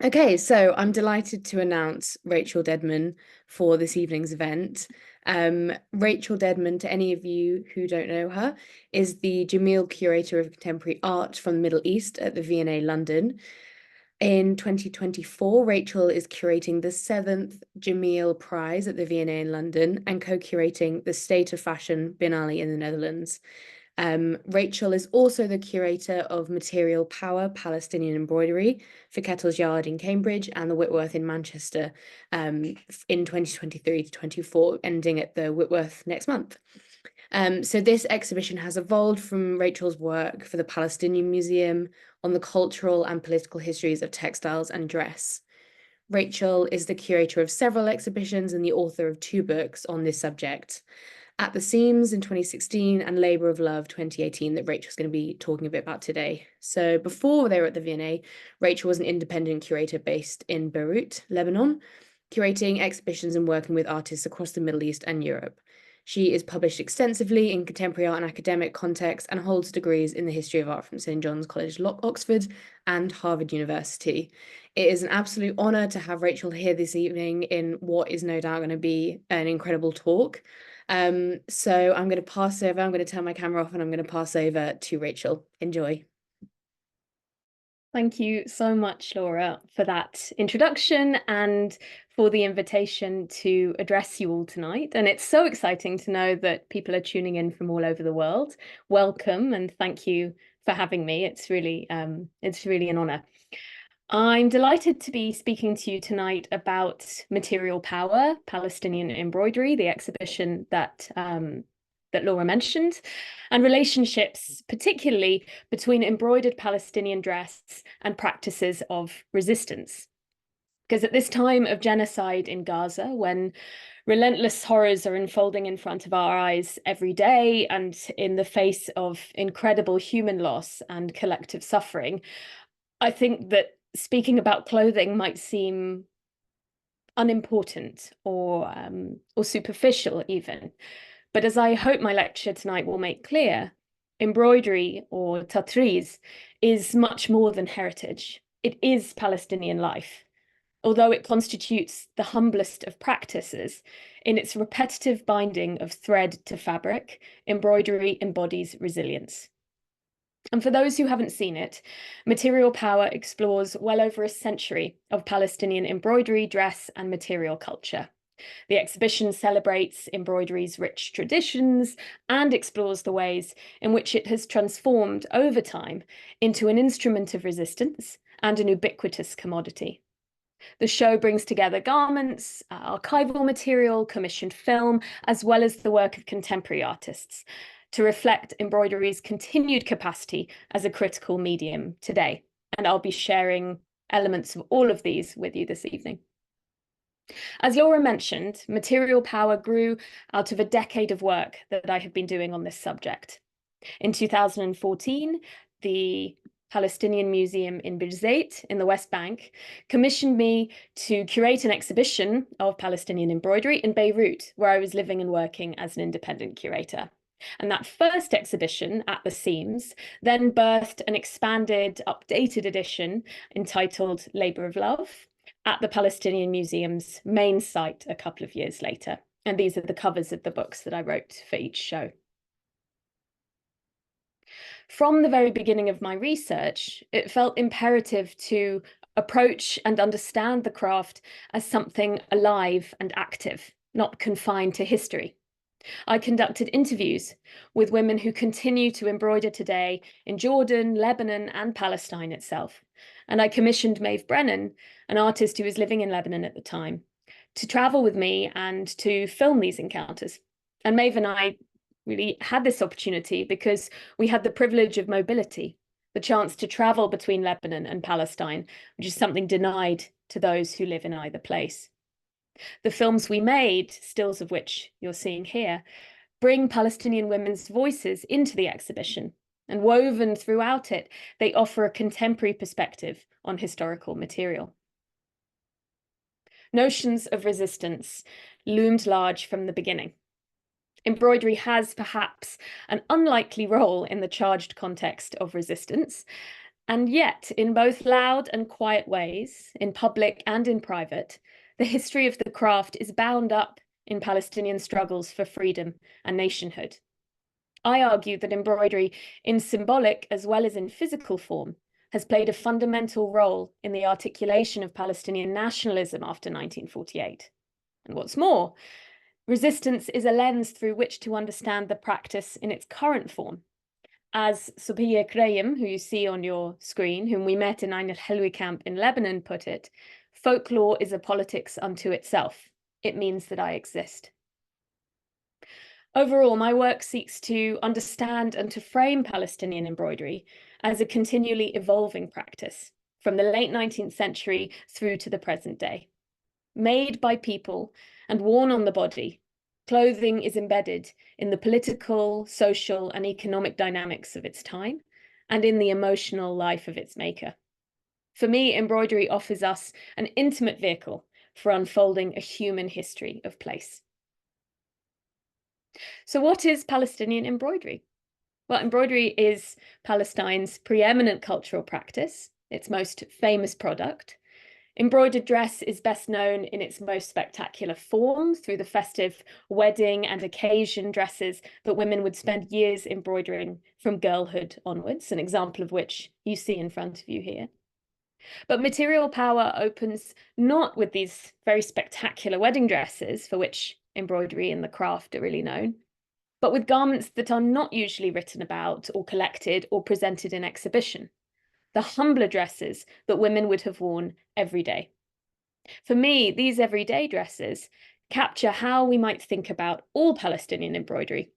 Okay, so I'm delighted to announce Rachel Dedman for this evening's event. Rachel Dedman, to any of you who don't know her, is the Jamil Curator of Contemporary Art from the Middle East at the V&A London. In 2024, Rachel is curating the 7th Jamil Prize at the V&A in London and co-curating the State of Fashion Biennale in the Netherlands. Rachel is also the curator of Material Power Palestinian Embroidery for Kettle's Yard in Cambridge and the Whitworth in Manchester in 2023 to 24, ending at the Whitworth next month. So this exhibition has evolved from Rachel's work for the Palestinian Museum on the cultural and political histories of textiles and dress. Rachel is the curator of several exhibitions and the author of 2 books on this subject. At the Seams in 2016 and Labour of Love 2018 that Rachel's going to be talking a bit about today. So before they were at the V&A, Rachel was an independent curator based in Beirut, Lebanon, curating exhibitions and working with artists across the Middle East and Europe. She is published extensively in contemporary art and academic context and holds degrees in the history of art from St. John's College, Oxford, and Harvard University. It is an absolute honour to have Rachel here this evening in what is no doubt going to be an incredible talk. So I'm going to turn my camera off and I'm going to pass over to Rachel. Enjoy. Thank you so much, Laura, for that introduction and for the invitation to address you all tonight. And it's so exciting to know that people are tuning in from all over the world. Welcome and thank you for having me. It's really an honor. I'm delighted to be speaking to you tonight about Material Power, Palestinian Embroidery, the exhibition that Laura mentioned, and relationships, particularly between embroidered Palestinian dress and practices of resistance. Because at this time of genocide in Gaza, when relentless horrors are unfolding in front of our eyes every day, and in the face of incredible human loss and collective suffering, I think that speaking about clothing might seem unimportant or superficial even. But as I hope my lecture tonight will make clear, embroidery or tatriz is much more than heritage. It is Palestinian life. Although it constitutes the humblest of practices, in its repetitive binding of thread to fabric, embroidery embodies resilience. And for those who haven't seen it, Material Power explores well over a century of Palestinian embroidery, dress, and material culture. The exhibition celebrates embroidery's rich traditions and explores the ways in which it has transformed over time into an instrument of resistance and an ubiquitous commodity. The show brings together garments, archival material, commissioned film, as well as the work of contemporary artists to reflect embroidery's continued capacity as a critical medium today. And I'll be sharing elements of all of these with you this evening. As Laura mentioned, Material Power grew out of a decade of work that I have been doing on this subject. In 2014, the Palestinian Museum in Birzeit in the West Bank commissioned me to curate an exhibition of Palestinian embroidery in Beirut, where I was living and working as an independent curator. And that first exhibition at the Seams then birthed an expanded, updated edition entitled Labour of Love at the Palestinian Museum's main site a couple of years later. And these are the covers of the books that I wrote for each show. From the very beginning of my research, it felt imperative to approach and understand the craft as something alive and active, not confined to history. I conducted interviews with women who continue to embroider today in Jordan, Lebanon, and Palestine itself. And I commissioned Maeve Brennan, an artist who was living in Lebanon at the time, to travel with me and to film these encounters. And Maeve and I really had this opportunity because we had the privilege of mobility, the chance to travel between Lebanon and Palestine, which is something denied to those who live in either place. The films we made, stills of which you're seeing here, bring Palestinian women's voices into the exhibition, and woven throughout it, they offer a contemporary perspective on historical material. Notions of resistance loomed large from the beginning. Embroidery has perhaps an unlikely role in the charged context of resistance, And yet, in both loud and quiet ways, in public and in private, the history of the craft is bound up in Palestinian struggles for freedom and nationhood. I argue that embroidery, in symbolic as well as in physical form, has played a fundamental role in the articulation of Palestinian nationalism after 1948. And what's more, resistance is a lens through which to understand the practice in its current form. As Subhiya Krayem, who you see on your screen, whom we met in Ain al-Helwi camp in Lebanon, put it, folklore is a politics unto itself. It means that I exist. Overall, my work seeks to understand and to frame Palestinian embroidery as a continually evolving practice from the late 19th century through to the present day. Made by people and worn on the body, clothing is embedded in the political, social, and economic dynamics of its time and in the emotional life of its maker. For me, embroidery offers us an intimate vehicle for unfolding a human history of place. So what is Palestinian embroidery? Well, embroidery is Palestine's preeminent cultural practice, its most famous product. Embroidered dress is best known in its most spectacular form through the festive wedding and occasion dresses that women would spend years embroidering from girlhood onwards, an example of which you see in front of you here. But material power opens not with these very spectacular wedding dresses, for which embroidery and the craft are really known, but with garments that are not usually written about or collected or presented in exhibition, the humbler dresses that women would have worn every day. For me, these everyday dresses capture how we might think about all Palestinian embroidery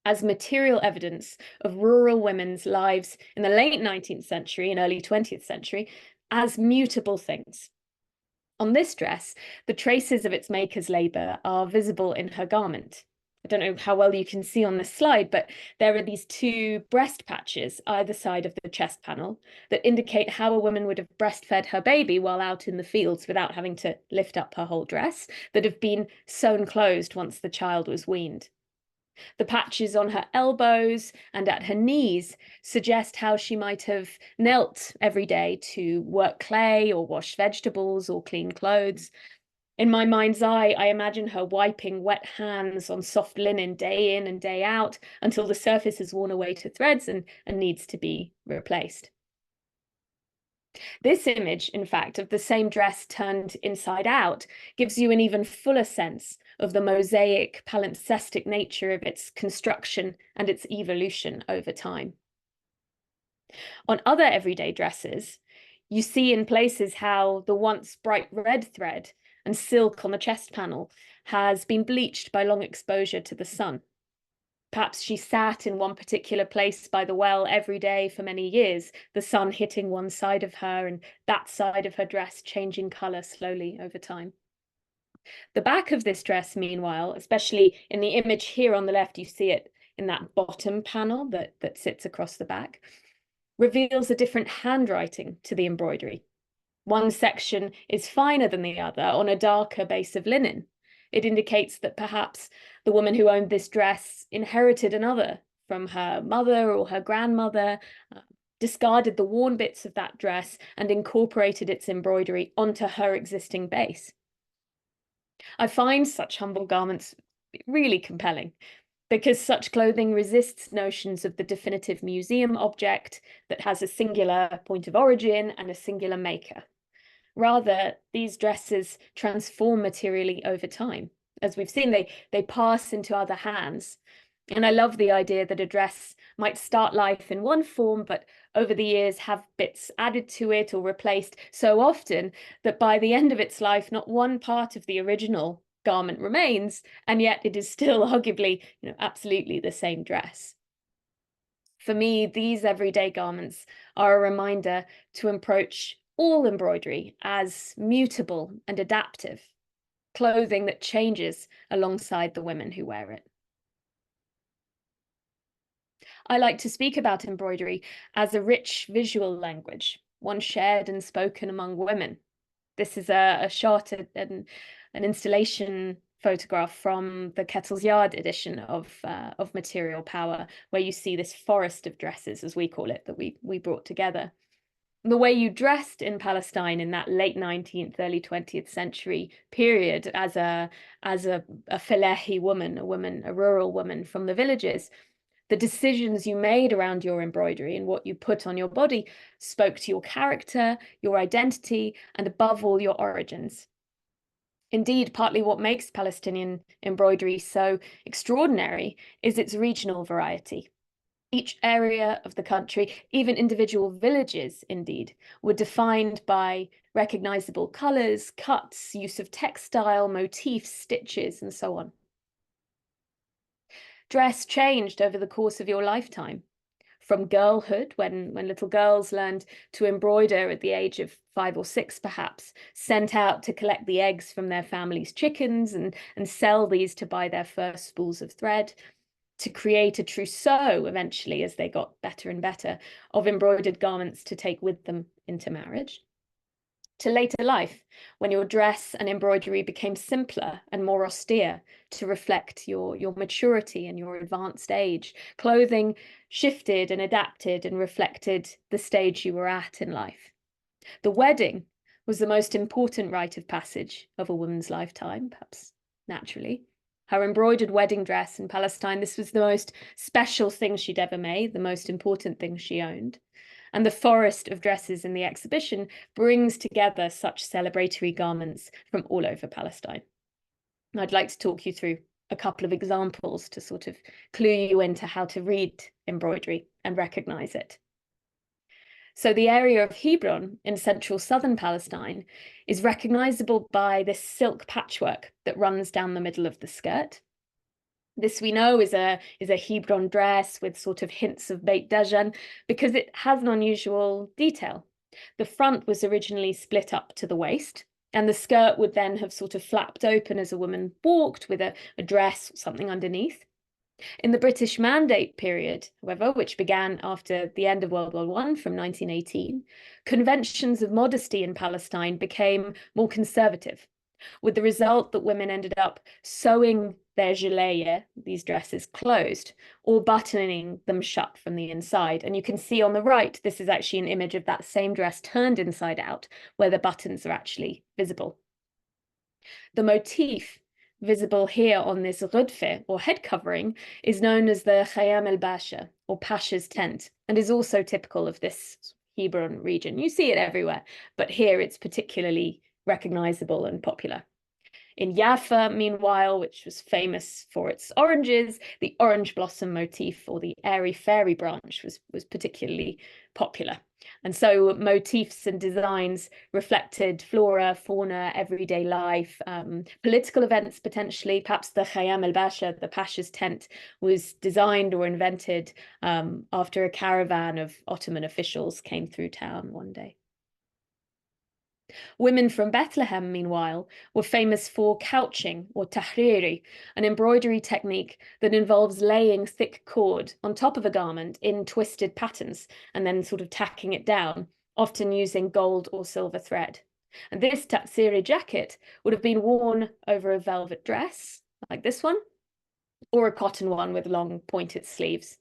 as material evidence of rural women's lives in the late 19th century and early 20th century as mutable things. On this dress, the traces of its maker's labour are visible in her garment. I don't know how well you can see on this slide, but there are these two breast patches either side of the chest panel that indicate how a woman would have breastfed her baby while out in the fields without having to lift up her whole dress, that have been sewn closed once the child was weaned. The patches on her elbows and at her knees suggest how she might have knelt every day to work clay or wash vegetables or clean clothes. In my mind's eye, I imagine her wiping wet hands on soft linen day in and day out until the surface is worn away to threads and needs to be replaced. This image, in fact, of the same dress turned inside out gives you an even fuller sense of the mosaic, palimpsestic nature of its construction and its evolution over time. On other everyday dresses, you see in places how the once bright red thread and silk on the chest panel has been bleached by long exposure to the sun. Perhaps she sat in one particular place by the well every day for many years, the sun hitting one side of her and that side of her dress changing colour slowly over time. The back of this dress, meanwhile, especially in the image here on the left, you see it in that bottom panel that sits across the back, reveals a different handwriting to the embroidery. One section is finer than the other on a darker base of linen. It indicates that perhaps the woman who owned this dress inherited another from her mother or her grandmother, discarded the worn bits of that dress and incorporated its embroidery onto her existing base. I find such humble garments really compelling because such clothing resists notions of the definitive museum object that has a singular point of origin and a singular maker. Rather, these dresses transform materially over time. As we've seen, they pass into other hands. And I love the idea that a dress might start life in one form, but over the years have bits added to it or replaced so often that by the end of its life, not one part of the original garment remains, and yet it is still arguably, absolutely the same dress. For me, these everyday garments are a reminder to approach all embroidery as mutable and adaptive, clothing that changes alongside the women who wear it. I like to speak about embroidery as a rich visual language, one shared and spoken among women. This is a shot, an installation photograph from the Kettle's Yard edition of Material Power, where you see this forest of dresses, as we call it, that we brought together. The way you dressed in Palestine in that late 19th, early 20th century period as a Falahi woman, a rural woman from the villages, the decisions you made around your embroidery and what you put on your body spoke to your character, your identity, and above all, your origins. Indeed, partly what makes Palestinian embroidery so extraordinary is its regional variety. Each area of the country, even individual villages, indeed, were defined by recognizable colors, cuts, use of textile, motifs, stitches, and so on. Dress changed over the course of your lifetime. From girlhood, when little girls learned to embroider at the age of 5 or 6, perhaps, sent out to collect the eggs from their family's chickens and sell these to buy their first spools of thread, to create a trousseau eventually, as they got better and better, of embroidered garments to take with them into marriage. To later life, when your dress and embroidery became simpler and more austere to reflect your maturity and your advanced age. Clothing shifted and adapted and reflected the stage you were at in life. The wedding was the most important rite of passage of a woman's lifetime, perhaps naturally. Her embroidered wedding dress in Palestine, this was the most special thing she'd ever made, the most important thing she owned. And the forest of dresses in the exhibition brings together such celebratory garments from all over Palestine. I'd like to talk you through a couple of examples to sort of clue you into how to read embroidery and recognize it. So the area of Hebron in central southern Palestine is recognizable by this silk patchwork that runs down the middle of the skirt. This we know is a Hebron dress with sort of hints of Beit Dajan because it has an unusual detail. The front was originally split up to the waist, and the skirt would then have sort of flapped open as a woman walked with a dress or something underneath. In the British Mandate period, however, which began after the end of World War I from 1918, conventions of modesty in Palestine became more conservative, with the result that women ended up sewing their gilet, these dresses, closed, or buttoning them shut from the inside. And you can see on the right, this is actually an image of that same dress turned inside out, where the buttons are actually visible. The motif visible here on this rudfe, or head covering, is known as the Khayam el-Basha, or Pasha's tent, and is also typical of this Hebron region. You see it everywhere, but here it's particularly recognizable and popular. In Jaffa, meanwhile, which was famous for its oranges, the orange blossom motif, or the airy fairy branch, was particularly popular. And so motifs and designs reflected flora, fauna, everyday life, political events potentially. Perhaps the Khayam el-Basha, the Pasha's tent, was designed or invented after a caravan of Ottoman officials came through town one day. Women from Bethlehem, meanwhile, were famous for couching, or tahriri, an embroidery technique that involves laying thick cord on top of a garment in twisted patterns and then sort of tacking it down, often using gold or silver thread. And this tatsiri jacket would have been worn over a velvet dress, like this one, or a cotton one with long pointed sleeves.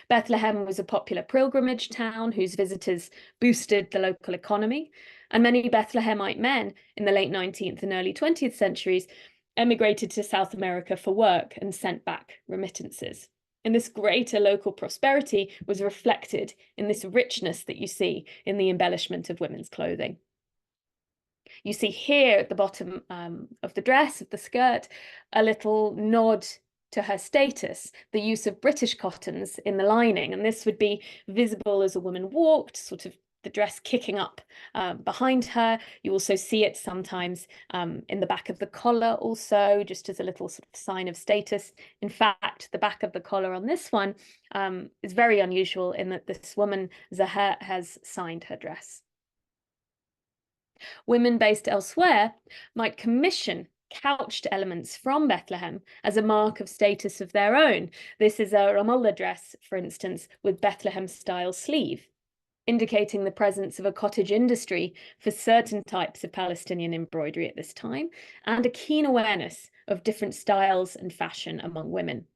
Bethlehem was a popular pilgrimage town whose visitors boosted the local economy, and many Bethlehemite men in the late 19th and early 20th centuries emigrated to South America for work and sent back remittances. And this greater local prosperity was reflected in this richness that you see in the embellishment of women's clothing. You see here at the bottom of the dress, of the skirt, a little nod to her status, the use of British cottons in the lining. And this would be visible as a woman walked, sort of the dress kicking up behind her. You also see it sometimes in the back of the collar also, just as a little sort of sign of status. In fact, the back of the collar on this one is very unusual in that this woman, Zahra, has signed her dress. Women based elsewhere might commission couched elements from Bethlehem as a mark of status of their own. This is a Ramallah dress, for instance, with Bethlehem-style sleeve, indicating the presence of a cottage industry for certain types of Palestinian embroidery at this time, and a keen awareness of different styles and fashion among women.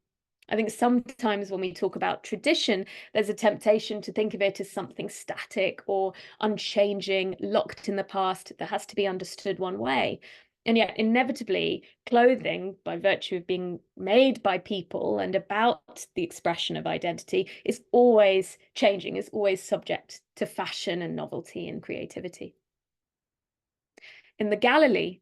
I think sometimes when we talk about tradition, there's a temptation to think of it as something static or unchanging, locked in the past that has to be understood one way. And yet, inevitably, clothing, by virtue of being made by people and about the expression of identity, is always changing, is always subject to fashion and novelty and creativity. In the Galilee,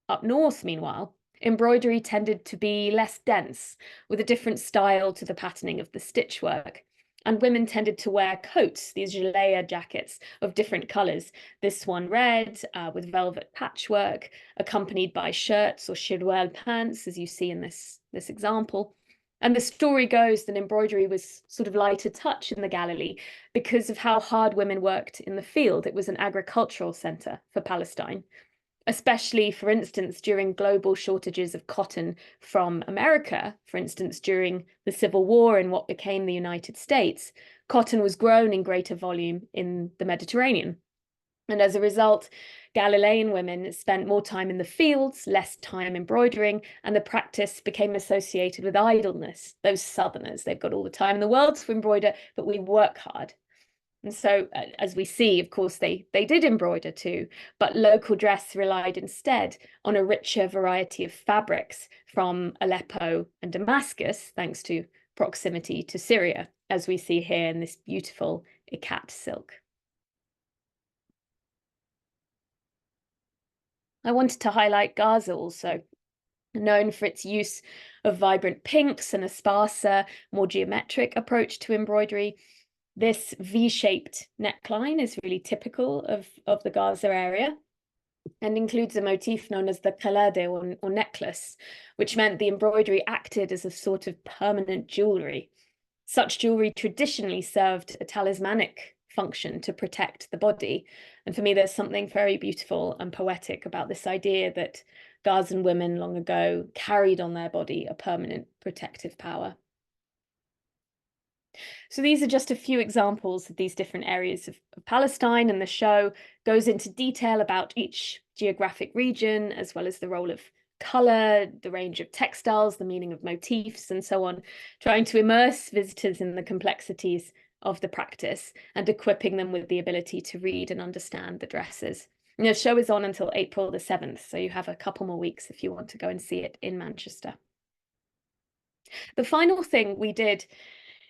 up north, meanwhile, embroidery tended to be less dense, with a different style to the patterning of the stitchwork. And women tended to wear coats, these gelea jackets of different colours. This one red with velvet patchwork, accompanied by shirts or shirwal pants, as you see in this example. And the story goes that embroidery was sort of lighter touch in the Galilee because of how hard women worked in the field. It was an agricultural centre for Palestine, especially, for instance, during global shortages of cotton from America. For instance, during the Civil War in what became the United States, cotton was grown in greater volume in the Mediterranean. And as a result, Galilean women spent more time in the fields, less time embroidering, and the practice became associated with idleness. Those Southerners, they've got all the time in the world to embroider, but we work hard. And so, as we see, of course, they did embroider too, but local dress relied instead on a richer variety of fabrics from Aleppo and Damascus, thanks to proximity to Syria, as we see here in this beautiful ikat silk. I wanted to highlight Gaza also, known for its use of vibrant pinks and a sparser, more geometric approach to embroidery. This V-shaped neckline is really typical of the Gaza area and includes a motif known as the kalade or necklace, which meant the embroidery acted as a sort of permanent jewelry. Such jewelry traditionally served a talismanic function to protect the body. And for me, there's something very beautiful and poetic about this idea that Gazan women long ago carried on their body a permanent protective power. So these are just a few examples of these different areas of Palestine, and the show goes into detail about each geographic region, as well as the role of colour, the range of textiles, the meaning of motifs, and so on, trying to immerse visitors in the complexities of the practice and equipping them with the ability to read and understand the dresses. And the show is on until April the 7th, so you have a couple more weeks if you want to go and see it in Manchester. The final thing we did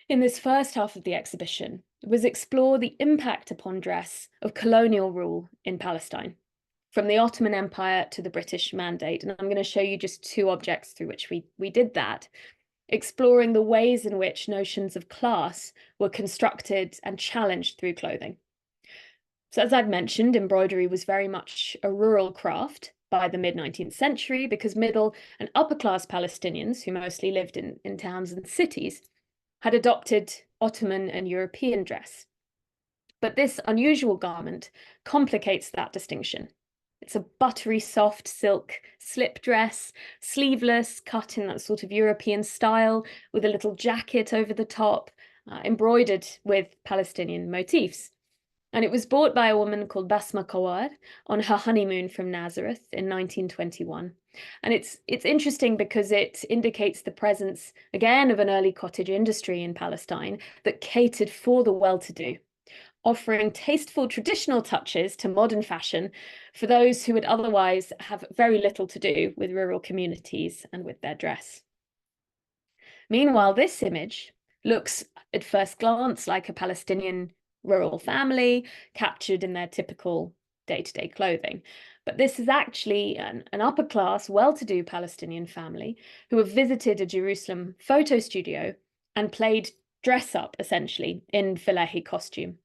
in this first half of the exhibition was explore the impact upon dress of colonial rule in Palestine, from the Ottoman Empire to the British Mandate. And I'm going to show you just two objects through which we did that, exploring the ways in which notions of class were constructed and challenged through clothing. So as I've mentioned, embroidery was very much a rural craft by the mid-19th century because middle and upper class Palestinians, who mostly lived in towns and cities, had adopted Ottoman and European dress. But this unusual garment complicates that distinction. It's a buttery soft silk slip dress, sleeveless, cut in that sort of European style, with a little jacket over the top, embroidered with Palestinian motifs. And it was bought by a woman called Basma Kawar on her honeymoon from Nazareth in 1921. And it's interesting because it indicates the presence, again, of an early cottage industry in Palestine that catered for the well-to-do, offering tasteful traditional touches to modern fashion for those who would otherwise have very little to do with rural communities and with their dress. Meanwhile, this image looks at first glance like a Palestinian rural family captured in their typical day-to-day clothing. But this is actually an upper-class, well-to-do Palestinian family who have visited a Jerusalem photo studio and played dress-up, essentially, in Falahi costume.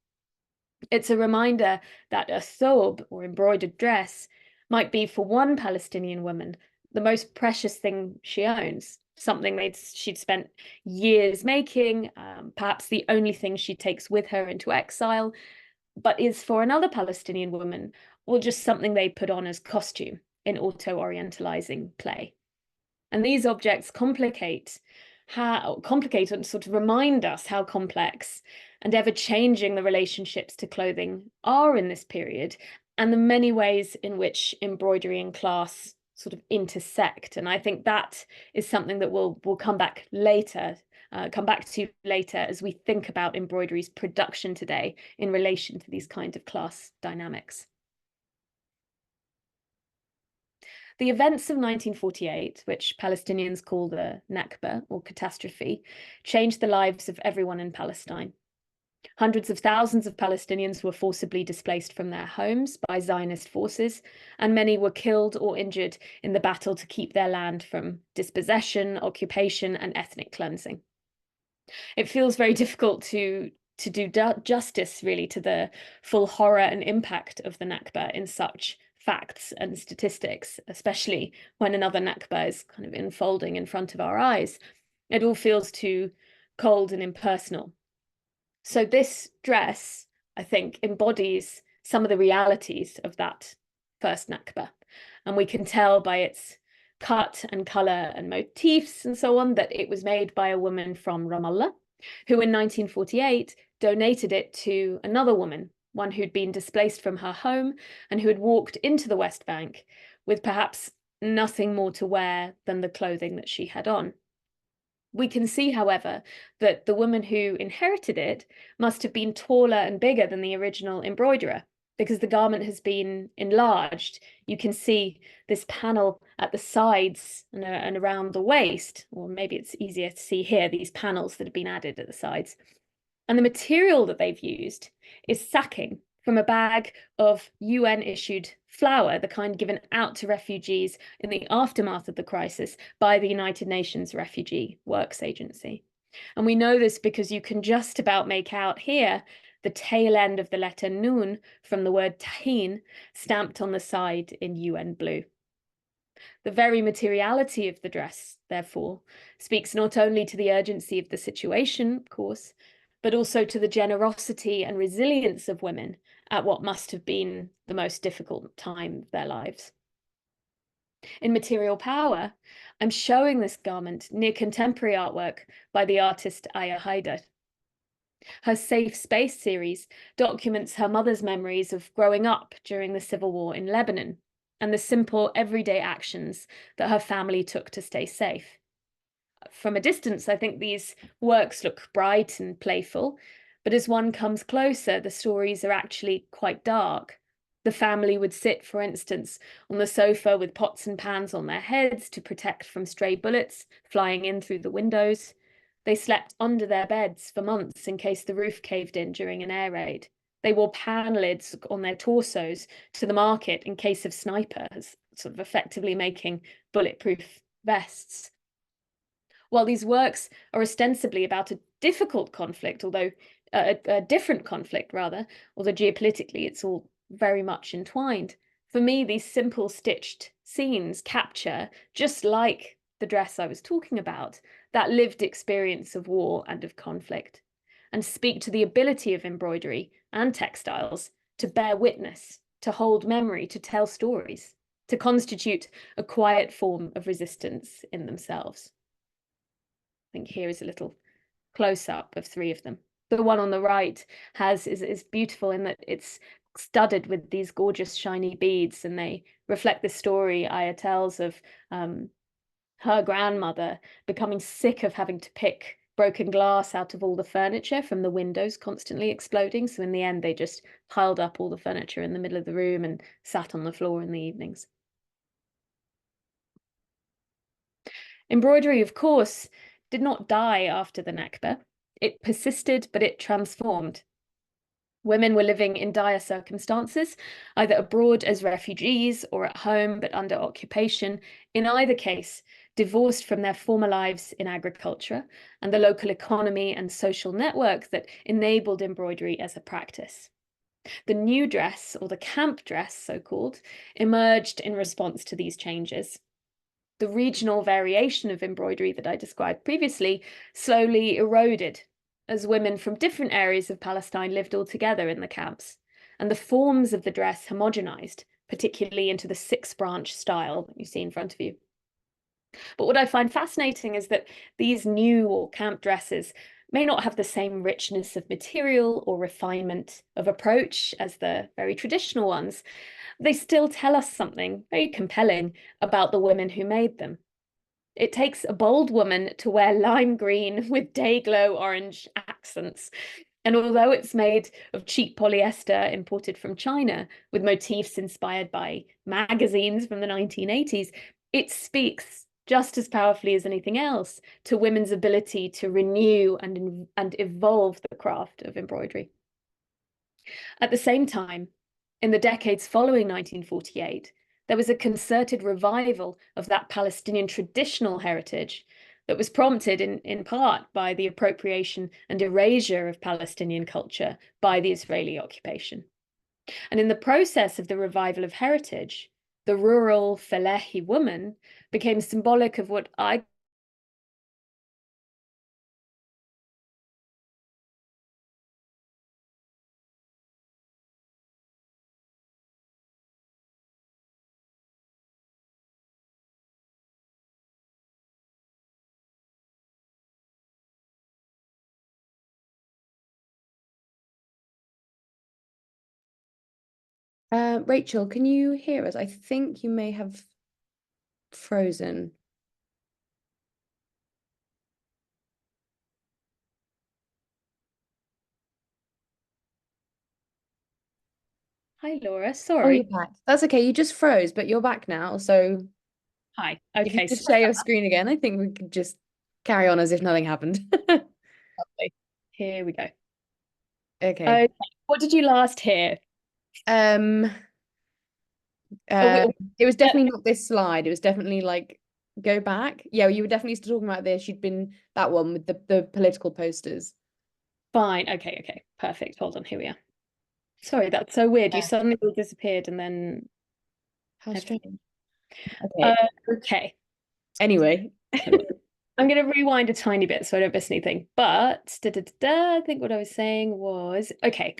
It's a reminder that a thob, or embroidered dress, might be for one Palestinian woman the most precious thing she owns, something she'd spent years making, perhaps the only thing she takes with her into exile, but is for another Palestinian woman, or just something they put on as costume in auto-orientalizing play. And these objects complicate and sort of remind us how complex and ever-changing the relationships to clothing are in this period, and the many ways in which embroidery and class sort of intersect. And I think that is something that we'll come back later, as we think about embroidery's production today in relation to these kind of class dynamics. The events of 1948, which Palestinians call the Nakba, or catastrophe, changed the lives of everyone in Palestine. Hundreds of thousands of Palestinians were forcibly displaced from their homes by Zionist forces, and many were killed or injured in the battle to keep their land from dispossession, occupation, and ethnic cleansing. It feels very difficult to do justice, really, to the full horror and impact of the Nakba in such facts and statistics, especially when another Nakba is kind of unfolding in front of our eyes. It all feels too cold and impersonal. So this dress, I think, embodies some of the realities of that first Nakba. And we can tell by its cut and color and motifs and so on that it was made by a woman from Ramallah, who in 1948 donated it to another woman, one who'd been displaced from her home and who had walked into the West Bank with perhaps nothing more to wear than the clothing that she had on. We can see, however, that the woman who inherited it must have been taller and bigger than the original embroiderer, because the garment has been enlarged. You can see this panel at the sides and around the waist, or maybe it's easier to see here, these panels that have been added at the sides. And the material that they've used is sacking from a bag of UN-issued flour, the kind given out to refugees in the aftermath of the crisis by the United Nations Refugee Works Agency. And we know this because you can just about make out here the tail end of the letter Nun from the word tahin stamped on the side in UN blue. The very materiality of the dress, therefore, speaks not only to the urgency of the situation, of course, but also to the generosity and resilience of women at what must have been the most difficult time of their lives. In Material Power, I'm showing this garment near contemporary artwork by the artist Aya Haider. Her Safe Space series documents her mother's memories of growing up during the civil war in Lebanon and the simple everyday actions that her family took to stay safe. From a distance, I think these works look bright and playful, but as one comes closer, the stories are actually quite dark. The family would sit, for instance, on the sofa with pots and pans on their heads to protect from stray bullets flying in through the windows. They slept under their beds for months in case the roof caved in during an air raid. They wore pan lids on their torsos to the market in case of snipers, sort of effectively making bulletproof vests. While these works are ostensibly about a difficult conflict, although a different conflict rather, although geopolitically it's all very much entwined, for me these simple stitched scenes capture, just like the dress I was talking about, that lived experience of war and of conflict, and speak to the ability of embroidery and textiles to bear witness, to hold memory, to tell stories, to constitute a quiet form of resistance in themselves. I think here is a little close-up of three of them. The one on the right is beautiful in that it's studded with these gorgeous shiny beads, and they reflect the story Aya tells of her grandmother becoming sick of having to pick broken glass out of all the furniture from the windows constantly exploding. So in the end, they just piled up all the furniture in the middle of the room and sat on the floor in the evenings. Embroidery, of course, did not die after the Nakba. It persisted, but it transformed. Women were living in dire circumstances, either abroad as refugees or at home but under occupation. In either case, divorced from their former lives in agriculture and the local economy and social network that enabled embroidery as a practice. The new dress, or the camp dress, so-called, emerged in response to these changes. The regional variation of embroidery that I described previously slowly eroded as women from different areas of Palestine lived all together in the camps, and the forms of the dress homogenized, particularly into the six-branch style that you see in front of you. But what I find fascinating is that these new or camp dresses may not have the same richness of material or refinement of approach as the very traditional ones, they still tell us something very compelling about the women who made them. It takes a bold woman to wear lime green with day-glow orange accents. And although it's made of cheap polyester imported from China with motifs inspired by magazines from the 1980s, it speaks just as powerfully as anything else to women's ability to renew and evolve the craft of embroidery. At the same time, in the decades following 1948, there was a concerted revival of that Palestinian traditional heritage that was prompted in part by the appropriation and erasure of Palestinian culture by the Israeli occupation. And in the process of the revival of heritage, the rural Felehi woman became symbolic of what I Rachel, can you hear us? I think you may have frozen. Hi, Laura. Oh, you're Sorry. back. That's okay. You just froze, but you're back now. So Hi. if you Okay, just sorry share your about screen again, I think we could just carry on as if nothing happened. that. Here we go. Okay. Okay. What did you last hear? Um, Oh, uh, it was definitely not this slide. It was definitely like go back. Yeah, you were definitely still talking about this. You'd been that one with the political posters. fine. Okay, okay. Perfect. Hold on. Here we are. Sorry, that's so weird. You Yeah. suddenly all disappeared and then How everything. strange. Okay. Okay. Anyway. I'm going to rewind a tiny bit so I don't miss anything. But I think what I was saying was okay.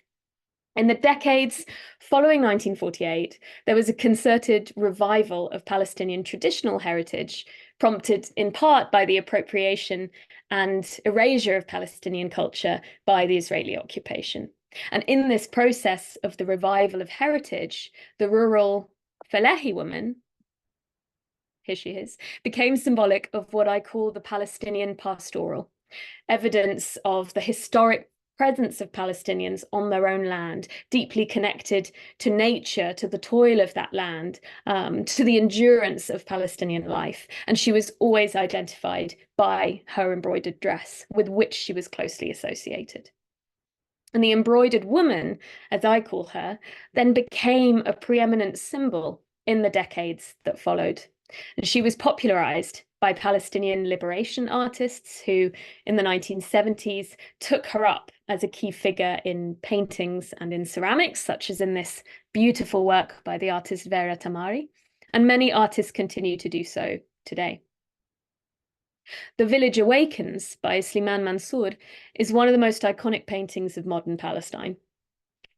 In the decades following 1948, there was a concerted revival of Palestinian traditional heritage, prompted in part by the appropriation and erasure of Palestinian culture by the Israeli occupation. And in this process of the revival of heritage, the rural Felehi woman, here she is, became symbolic of what I call the Palestinian pastoral, evidence of the historic presence of Palestinians on their own land, deeply connected to nature, to the toil of that land, to the endurance of Palestinian life. And she was always identified by her embroidered dress, with which she was closely associated. And the embroidered woman, as I call her, then became a preeminent symbol in the decades that followed. And she was popularized by Palestinian liberation artists who, in the 1970s, took her up as a key figure in paintings and in ceramics, such as in this beautiful work by the artist Vera Tamari. And many artists continue to do so today. The Village Awakens by Slimane Mansour is one of the most iconic paintings of modern Palestine.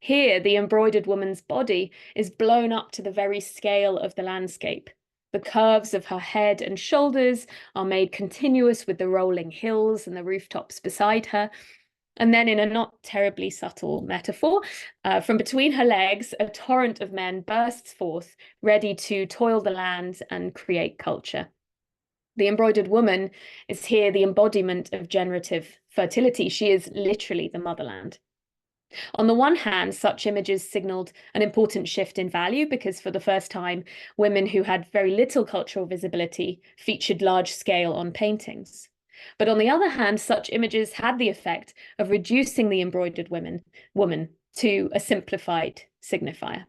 Here, the embroidered woman's body is blown up to the very scale of the landscape. The curves of her head and shoulders are made continuous with the rolling hills and the rooftops beside her. And then, in a not terribly subtle metaphor, from between her legs, a torrent of men bursts forth, ready to toil the land and create culture. The embroidered woman is here the embodiment of generative fertility. She is literally the motherland. On the one hand, such images signaled an important shift in value because for the first time, women who had very little cultural visibility featured large scale on paintings. But on the other hand, such images had the effect of reducing the embroidered woman to a simplified signifier.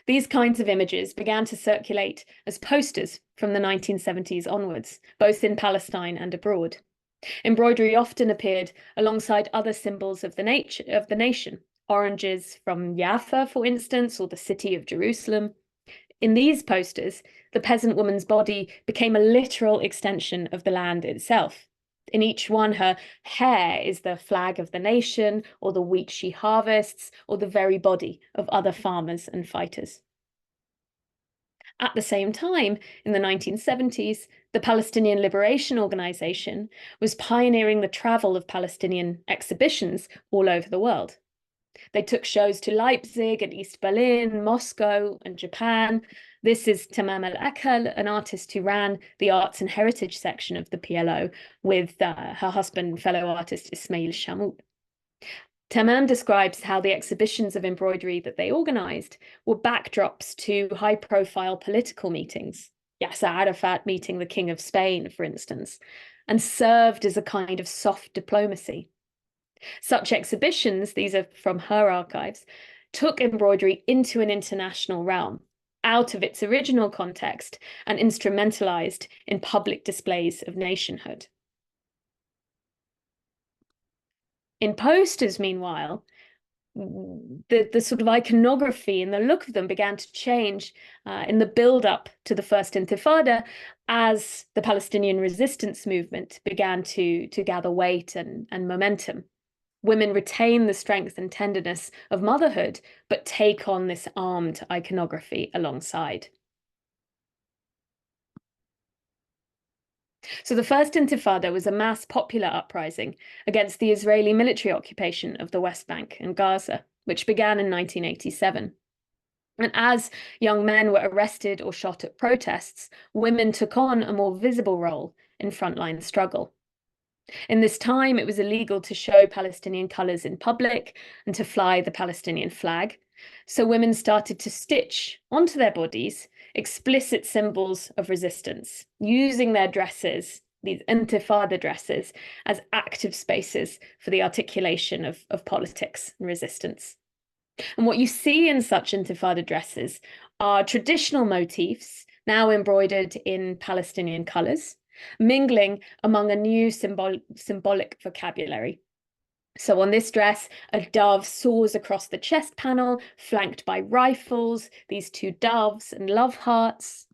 These kinds of images began to circulate as posters from the 1970s onwards, both in Palestine and abroad. Embroidery often appeared alongside other symbols of the nation, oranges from Jaffa, for instance, or the city of Jerusalem. In these posters, the peasant woman's body became a literal extension of the land itself. In each one, her hair is the flag of the nation, or the wheat she harvests, or the very body of other farmers and fighters. At the same time, in the 1970s, the Palestinian Liberation Organization was pioneering the travel of Palestinian exhibitions all over the world. They took shows to Leipzig and East Berlin, Moscow, and Japan. This is Tamam al-Akhal, an artist who ran the arts and heritage section of the PLO with her husband and fellow artist Ismail Shammoud. Tamam describes how the exhibitions of embroidery that they organized were backdrops to high-profile political meetings, Yasser Arafat meeting the King of Spain, for instance, and served as a kind of soft diplomacy. Such exhibitions, these are from her archives, took embroidery into an international realm, out of its original context, and instrumentalized in public displays of nationhood. In posters, meanwhile, the sort of iconography and the look of them began to change in the build-up to the First Intifada as the Palestinian resistance movement began to gather weight and momentum. Women retain the strength and tenderness of motherhood, but take on this armed iconography alongside. So the First Intifada was a mass popular uprising against the Israeli military occupation of the West Bank and Gaza, which began in 1987. And as young men were arrested or shot at protests, women took on a more visible role in frontline struggle. In this time, it was illegal to show Palestinian colours in public and to fly the Palestinian flag. So women started to stitch onto their bodies explicit symbols of resistance, using their dresses, these intifada dresses, as active spaces for the articulation of politics and resistance. And what you see in such intifada dresses are traditional motifs, now embroidered in Palestinian colours, mingling among a new symbolic vocabulary. So on this dress, a dove soars across the chest panel, flanked by rifles, these two doves and love hearts.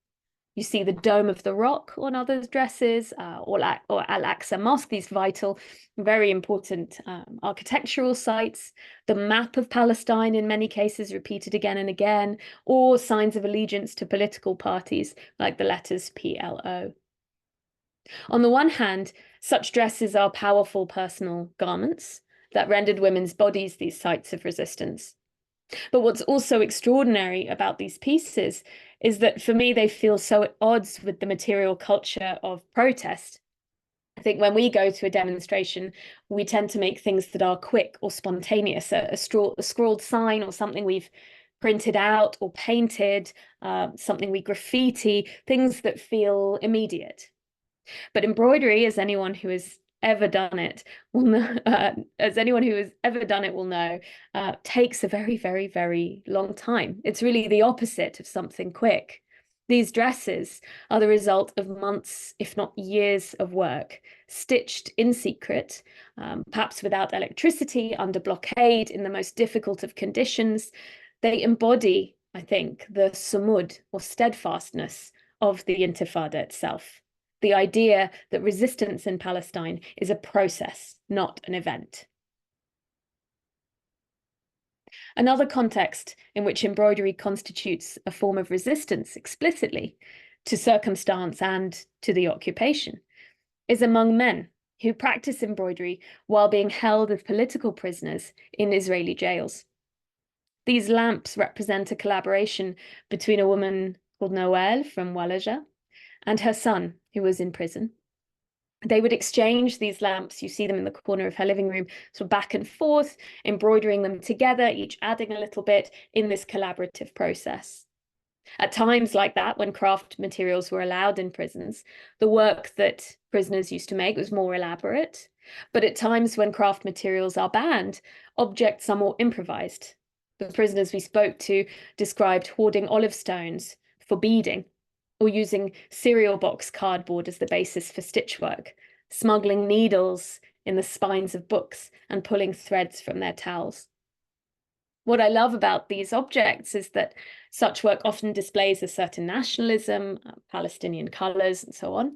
You see the Dome of the Rock on other dresses, or Al-Aqsa Mosque, these vital, very important architectural sites, the map of Palestine in many cases repeated again and again, or signs of allegiance to political parties like the letters PLO. On the one hand, such dresses are powerful personal garments that rendered women's bodies these sites of resistance. But what's also extraordinary about these pieces is that for me, they feel so at odds with the material culture of protest. I think when we go to a demonstration, we tend to make things that are quick or spontaneous, a scrawled sign or something we've printed out or painted, something we graffiti, things that feel immediate. But embroidery, as anyone who has ever done it will know, takes a very, very, very long time. It's really the opposite of something quick. These dresses are the result of months, if not years, of work, stitched in secret, perhaps without electricity, under blockade, in the most difficult of conditions. They embody, I think, the sumud, or steadfastness, of the Intifada itself. The idea that resistance in Palestine is a process, not an event. Another context in which embroidery constitutes a form of resistance explicitly to circumstance and to the occupation is among men who practice embroidery while being held as political prisoners in Israeli jails. These lamps represent a collaboration between a woman called Noel from Walaja and her son, who was in prison. They would exchange these lamps, you see them in the corner of her living room, sort of back and forth, embroidering them together, each adding a little bit in this collaborative process. At times like that, when craft materials were allowed in prisons, the work that prisoners used to make was more elaborate. But at times when craft materials are banned, objects are more improvised. The prisoners we spoke to described hoarding olive stones for beading, or using cereal box cardboard as the basis for stitch work, smuggling needles in the spines of books and pulling threads from their towels. What I love about these objects is that such work often displays a certain nationalism, Palestinian colours and so on,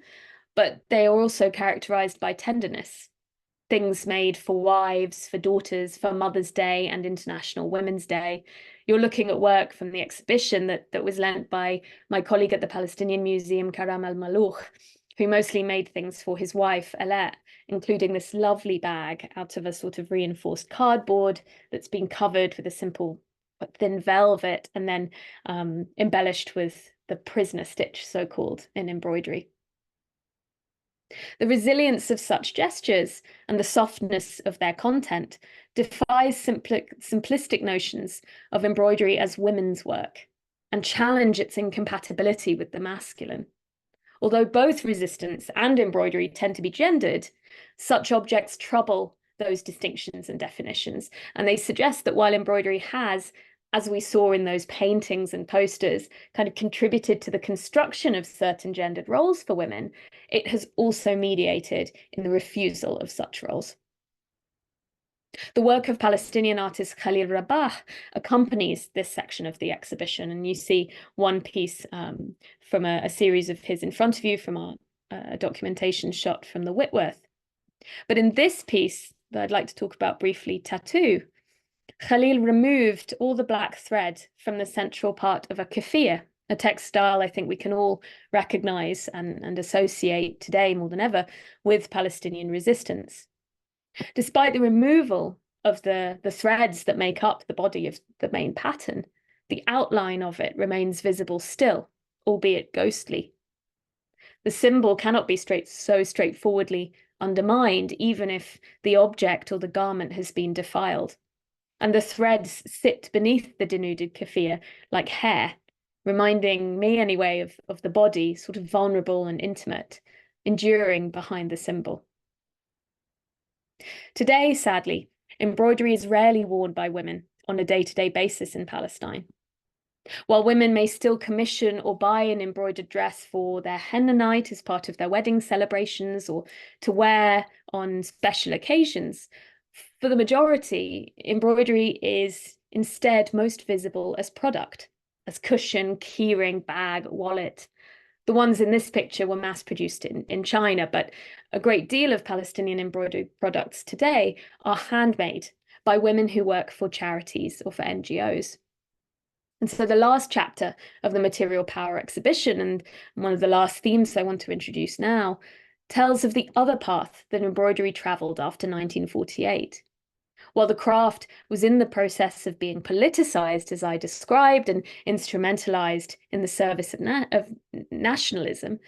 but they are also characterized by tenderness. things made for wives, for daughters, for Mother's Day and International Women's Day. You're looking at work from the exhibition that was lent by my colleague at the Palestinian Museum, Karam al-Malouch, who mostly made things for his wife, Alet, including this lovely bag out of a sort of reinforced cardboard that's been covered with a simple but thin velvet and then embellished with the prisoner stitch, so-called, in embroidery. The resilience of such gestures and the softness of their content defies simplistic notions of embroidery as women's work and challenge its incompatibility with the masculine. Although both resistance and embroidery tend to be gendered, such objects trouble those distinctions and definitions, and they suggest that while embroidery has, as we saw in those paintings and posters, kind of contributed to the construction of certain gendered roles for women, it has also mediated in the refusal of such roles. The work of Palestinian artist Khalil Rabah accompanies this section of the exhibition, and you see one piece from a series of his in front of you from our documentation shot from the Whitworth. But in this piece that I'd like to talk about briefly, Tattoo, Khalil removed all the black thread from the central part of a keffiyeh, a textile I think we can all recognize and associate today more than ever with Palestinian resistance. Despite the removal of the threads that make up the body of the main pattern, the outline of it remains visible still, albeit ghostly. The symbol cannot be so straightforwardly undermined, even if the object or the garment has been defiled. And the threads sit beneath the denuded keffiyeh like hair, reminding me anyway of the body, sort of vulnerable and intimate, enduring behind the symbol. Today, sadly, embroidery is rarely worn by women on a day-to-day basis in Palestine. While women may still commission or buy an embroidered dress for their henna night as part of their wedding celebrations or to wear on special occasions, for the majority, embroidery is instead most visible as product, as cushion, keyring, bag, wallet. The ones in this picture were mass-produced in China, but a great deal of Palestinian embroidery products today are handmade by women who work for charities or for NGOs. And so the last chapter of the Material Power exhibition, and one of the last themes I want to introduce now, tells of the other path that embroidery travelled after 1948. While the craft was in the process of being politicized, as I described, and instrumentalized in the service of nationalism,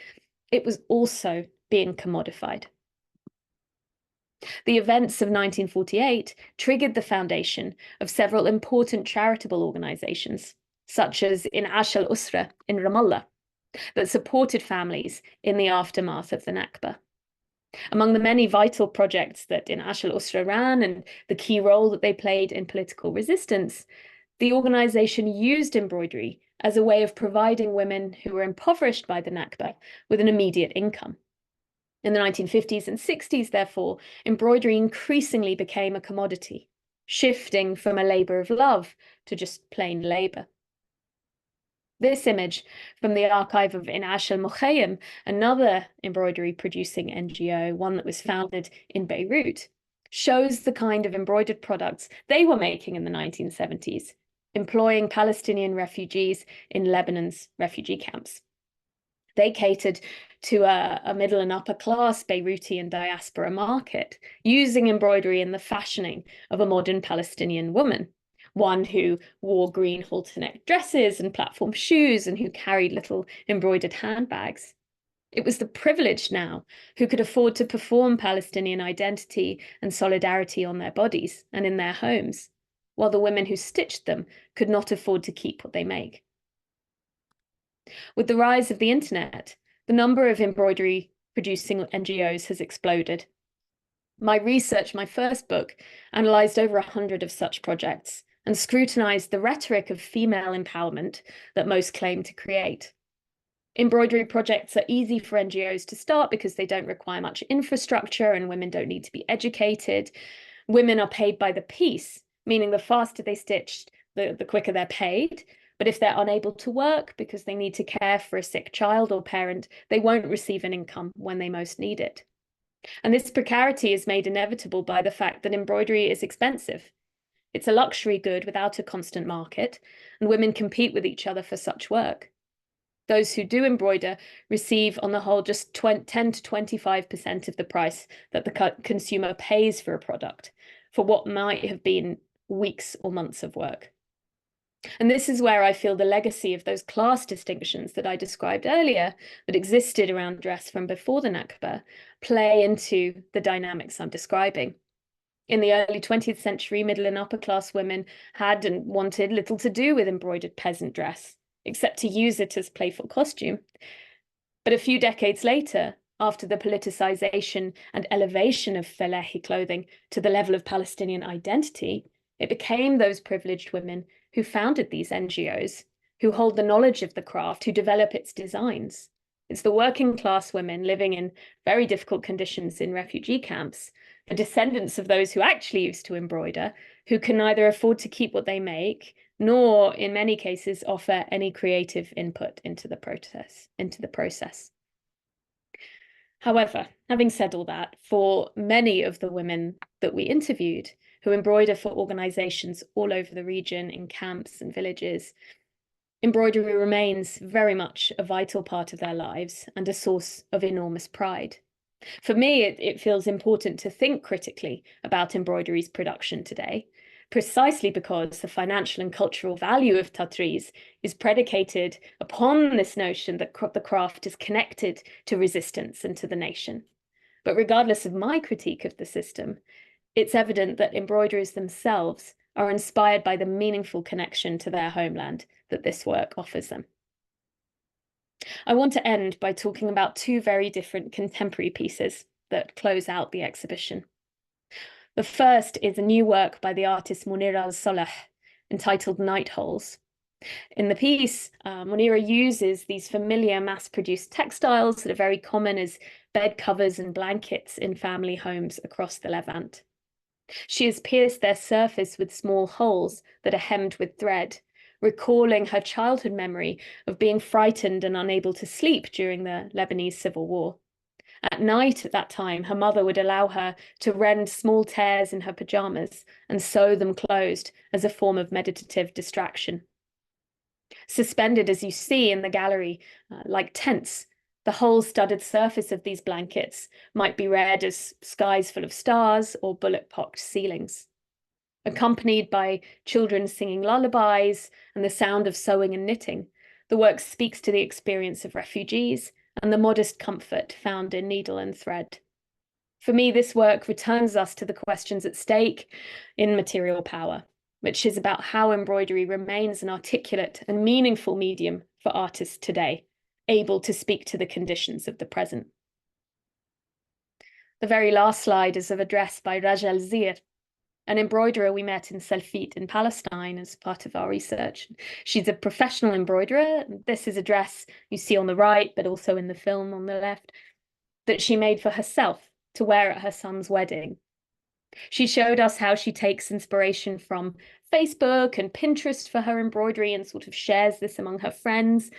it was also being commodified. The events of 1948 triggered the foundation of several important charitable organizations, such as In'ash al-Usra in Ramallah, that supported families in the aftermath of the Nakba. Among the many vital projects that In'ash al-Usra ran and the key role that they played in political resistance, the organization used embroidery as a way of providing women who were impoverished by the Nakba with an immediate income. In the 1950s and 60s, therefore, embroidery increasingly became a commodity, shifting from a labor of love to just plain labor. This image from the archive of In'ash al-Mukhayyam, another embroidery-producing NGO, one that was founded in Beirut, shows the kind of embroidered products they were making in the 1970s, employing Palestinian refugees in Lebanon's refugee camps. They catered to a middle and upper class Beiruti diaspora market, using embroidery in the fashioning of a modern Palestinian woman, one who wore green halter-neck dresses and platform shoes and who carried little embroidered handbags. It was the privileged now who could afford to perform Palestinian identity and solidarity on their bodies and in their homes, while the women who stitched them could not afford to keep what they make. With the rise of the internet, the number of embroidery producing NGOs has exploded. My research, my first book, analysed over 100 of such projects and scrutinised the rhetoric of female empowerment that most claim to create. Embroidery projects are easy for NGOs to start because they don't require much infrastructure and women don't need to be educated. Women are paid by the piece, meaning the faster they stitch, the quicker they're paid. But if they're unable to work because they need to care for a sick child or parent, they won't receive an income when they most need it. And this precarity is made inevitable by the fact that embroidery is expensive. It's a luxury good without a constant market, and women compete with each other for such work. Those who do embroider receive, on the whole, just 10 to 25% of the price that the consumer pays for a product, for what might have been weeks or months of work. And this is where I feel the legacy of those class distinctions that I described earlier that existed around dress from before the Nakba play into the dynamics I'm describing. In the early 20th century, middle and upper class women had and wanted little to do with embroidered peasant dress, except to use it as playful costume. But a few decades later, after the politicization and elevation of Falahi clothing to the level of Palestinian identity, it became those privileged women who founded these NGOs, who hold the knowledge of the craft, who develop its designs. It's the working class women living in very difficult conditions in refugee camps, the descendants of those who actually used to embroider, who can neither afford to keep what they make, nor in many cases offer any creative input into the process. However, having said all that, for many of the women that we interviewed who embroider for organizations all over the region in camps and villages, embroidery remains very much a vital part of their lives and a source of enormous pride. For me, it feels important to think critically about embroidery's production today, precisely because the financial and cultural value of tatriz is predicated upon this notion that the craft is connected to resistance and to the nation. But regardless of my critique of the system, it's evident that embroiderers themselves are inspired by the meaningful connection to their homeland that this work offers them. I want to end by talking about two very different contemporary pieces that close out the exhibition. The first is a new work by the artist Munira al-Salah entitled Night Holes. In the piece, Munira uses these familiar mass-produced textiles that are very common as bed covers and blankets in family homes across the Levant. She has pierced their surface with small holes that are hemmed with thread, recalling her childhood memory of being frightened and unable to sleep during the Lebanese Civil War. At night at that time, her mother would allow her to rend small tears in her pajamas and sew them closed as a form of meditative distraction. Suspended, as you see in the gallery, like tents, the hole-studded surface of these blankets might be read as skies full of stars or bullet-pocked ceilings. Accompanied by children singing lullabies and the sound of sewing and knitting, the work speaks to the experience of refugees and the modest comfort found in needle and thread. For me, this work returns us to the questions at stake in material power, which is about how embroidery remains an articulate and meaningful medium for artists today, able to speak to the conditions of the present. The very last slide is of a dress by Rachel Dedman, an embroiderer we met in Selfit in Palestine as part of our research. She's a professional embroiderer. This is a dress you see on the right, but also in the film on the left, that she made for herself to wear at her son's wedding. She showed us how she takes inspiration from Facebook and Pinterest for her embroidery and sort of shares this among her friends.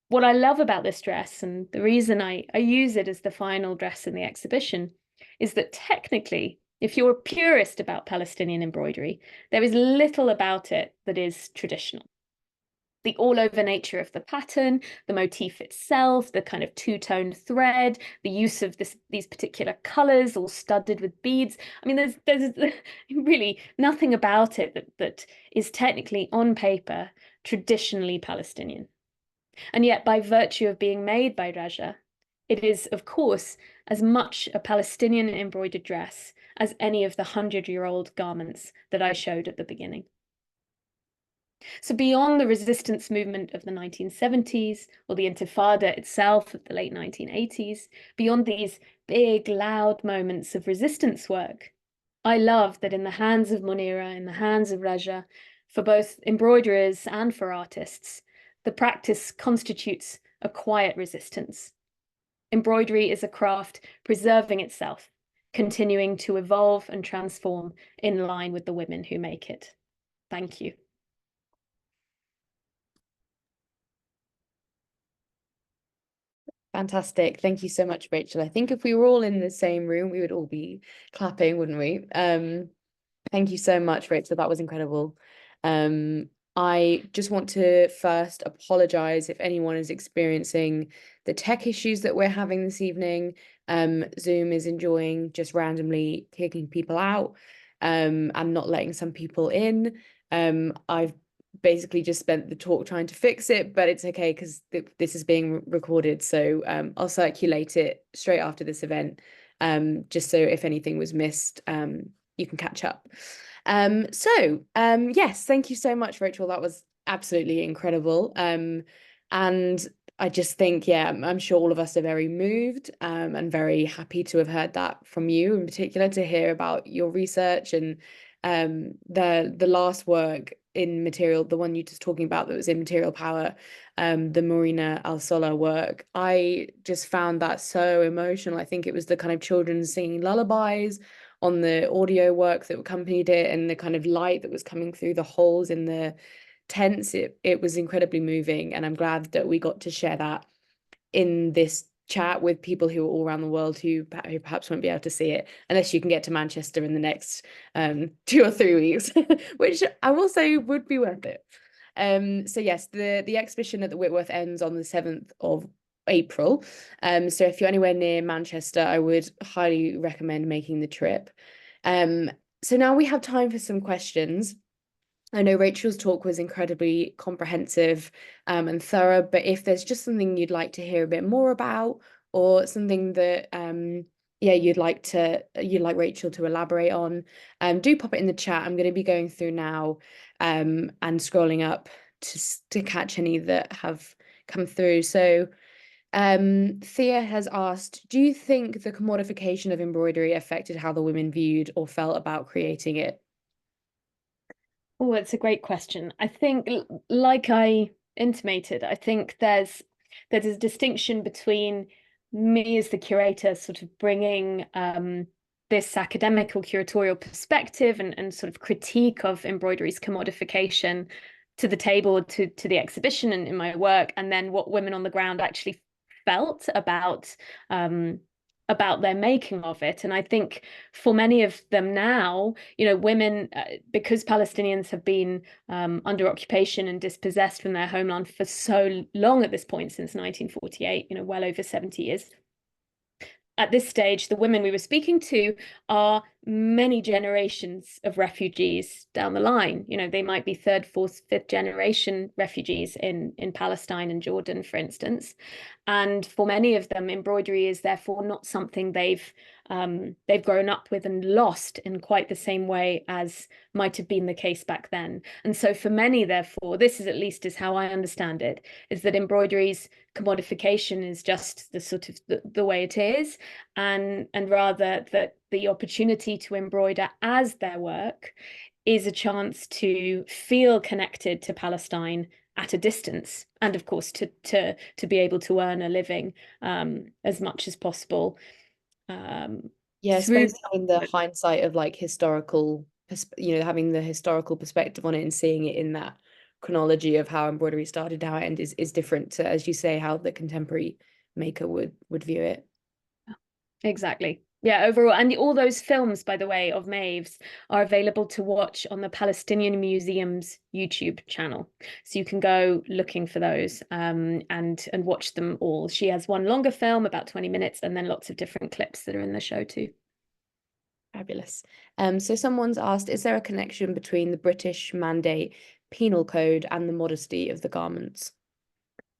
What I love about this dress, and the reason I use it as the final dress in the exhibition, is that technically, if you're a purist about Palestinian embroidery, there is little about it that is traditional. The all-over nature of the pattern, the motif itself, the kind of two-tone thread, the use of these particular colors all studded with beads. I mean, there's really nothing about it that is technically on paper traditionally Palestinian. And yet, by virtue of being made by Raja, it is, of course, as much a Palestinian embroidered dress as any of the 100-year-old garments that I showed at the beginning. So beyond the resistance movement of the 1970s or the Intifada itself of the late 1980s, beyond these big, loud moments of resistance work, I love that in the hands of Munira, in the hands of Raja, for both embroiderers and for artists, the practice constitutes a quiet resistance. Embroidery is a craft preserving itself, continuing to evolve and transform in line with the women who make it. Thank you. Fantastic. Thank you so much, Rachel. I think if we were all in the same room, we would all be clapping, wouldn't we? Thank you so much, Rachel. That was incredible. Um, I just want to first apologize if anyone is experiencing the tech issues that we're having this evening. Zoom is enjoying just randomly kicking people out, and not letting some people in. I've basically just spent the talk trying to fix it, but it's okay because this is being recorded. So I'll circulate it straight after this event, just so if anything was missed, you can catch up. Yes, thank you so much, Rachel. That was absolutely incredible. And I just think, yeah, I'm sure all of us are very moved, and very happy to have heard that from you in particular, to hear about your research and the last work in material, the one you just talking about that was in Material Power, the Marina Al Sola work. I just found that so emotional. I think it was the kind of children singing lullabies on the audio work that accompanied it, and the kind of light that was coming through the holes in the tents. It was incredibly moving, and I'm glad that we got to share that in this chat with people who are all around the world who perhaps won't be able to see it unless you can get to Manchester in the next 2 or 3 weeks, which I will say would be worth it. So yes, the exhibition at the Whitworth ends on the 7th of April. So if you're anywhere near Manchester, I would highly recommend making the trip. So now we have time for some questions. I know Rachel's talk was incredibly comprehensive, and thorough, but if there's just something you'd like to hear a bit more about, or something that yeah, you'd like Rachel to elaborate on, do pop it in the chat. I'm going to be going through now, and scrolling up to catch any that have come through. So Thea has asked, do you think the commodification of embroidery affected how the women viewed or felt about creating it? Oh, it's a great question. I think, like I intimated, I think there's a distinction between me as the curator sort of bringing this academic or curatorial perspective and sort of critique of embroidery's commodification to the table, to the exhibition and in my work, and then what women on the ground actually felt about their making of it. And I think for many of them now, women, because Palestinians have been under occupation and dispossessed from their homeland for so long at this point, since 1948, well over 70 years. At this stage, the women we were speaking to are many generations of refugees down the line. They might be third, fourth, fifth generation refugees in Palestine and Jordan, for instance. And for many of them, embroidery is therefore not something they've grown up with and lost in quite the same way as might have been the case back then. And so for many, therefore, this is at least is how I understand it, is that embroidery's commodification is just the sort of the way it is, and rather that the opportunity to embroider as their work is a chance to feel connected to Palestine at a distance, and of course to be able to earn a living as much as possible Yeah, I through. suppose having the hindsight of like historical, having the historical perspective on it and seeing it in that chronology of how embroidery started, how it ended, is different to, as you say, how the contemporary maker would view it. Exactly. Yeah, overall. And all those films, by the way, of Maeve's are available to watch on the Palestinian Museum's YouTube channel. So you can go looking for those and watch them all. She has one longer film, about 20 minutes, and then lots of different clips that are in the show too. Fabulous. So someone's asked, is there a connection between the British Mandate Penal Code and the modesty of the garments?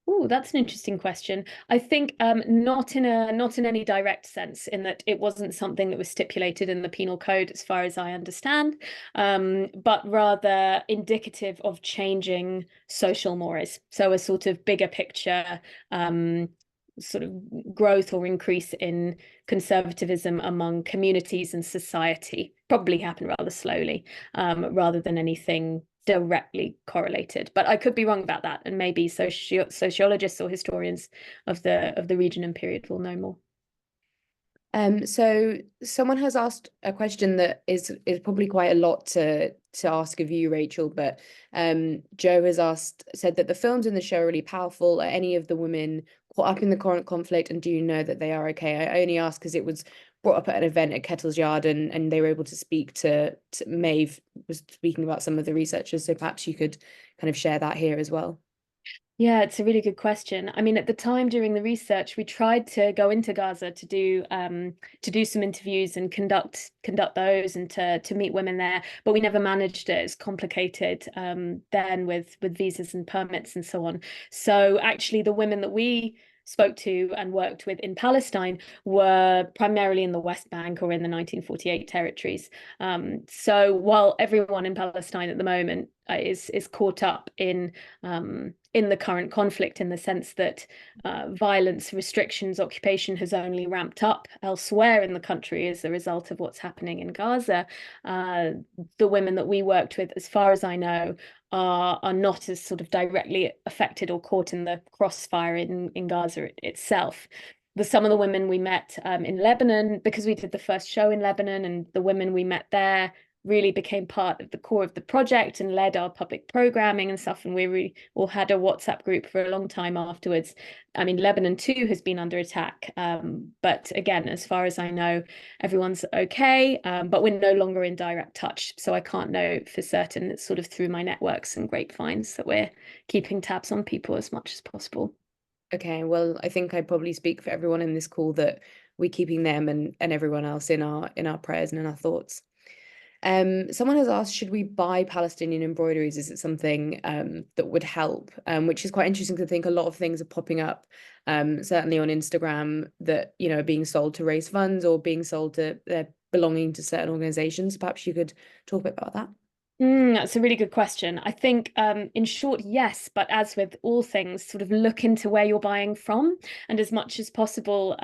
Oh, that's an interesting question. I think not in any direct sense, in that it wasn't something that was stipulated in the penal code, as far as I understand, but rather indicative of changing social mores. So a sort of bigger picture, sort of growth or increase in conservatism among communities and society. Probably happened rather slowly, rather than anything directly correlated, but I could be wrong about that, and maybe sociologists or historians of the region and period will know more. So someone has asked a question that is probably quite a lot to ask of you, Rachel, but Joe has said that the films in the show are really powerful. Are any of the women caught up in the current conflict, and do you know that they are okay? I only ask because it was brought up at an event at Kettle's Yard, and they were able to speak to Maeve was speaking about some of the researchers, so perhaps you could kind of share that here as well. Yeah, it's a really good question. I mean, at the time during the research, we tried to go into Gaza to do some interviews and conduct those and to meet women there, but we never managed it. It's complicated then with visas and permits and so on. So actually, the women that we spoke to and worked with in Palestine were primarily in the West Bank or in the 1948 territories. So while everyone in Palestine at the moment is caught up in the current conflict, in the sense that violence, restrictions, occupation has only ramped up elsewhere in the country as a result of what's happening in Gaza. The women that we worked with, as far as I know, are not as sort of directly affected or caught in the crossfire in Gaza itself. Some of the women we met in Lebanon, because we did the first show in Lebanon, and the women we met there really became part of the core of the project and led our public programming and stuff. And we all had a WhatsApp group for a long time afterwards. I mean, Lebanon too has been under attack. But again, as far as I know, everyone's okay. But we're no longer in direct touch. So I can't know for certain. It's sort of through my networks and grapevines that we're keeping tabs on people as much as possible. Okay, well, I think I probably speak for everyone in this call that we're keeping them and everyone else in our prayers and in our thoughts. Someone has asked, should we buy Palestinian embroideries? Is it something that would help? Which is quite interesting to think a lot of things are popping up, certainly on Instagram, that, you know, are being sold to raise funds or being sold to they're belonging to certain organizations. Perhaps you could talk a bit about that. That's a really good question. I think, in short, yes, but as with all things, sort of look into where you're buying from, and as much as possible,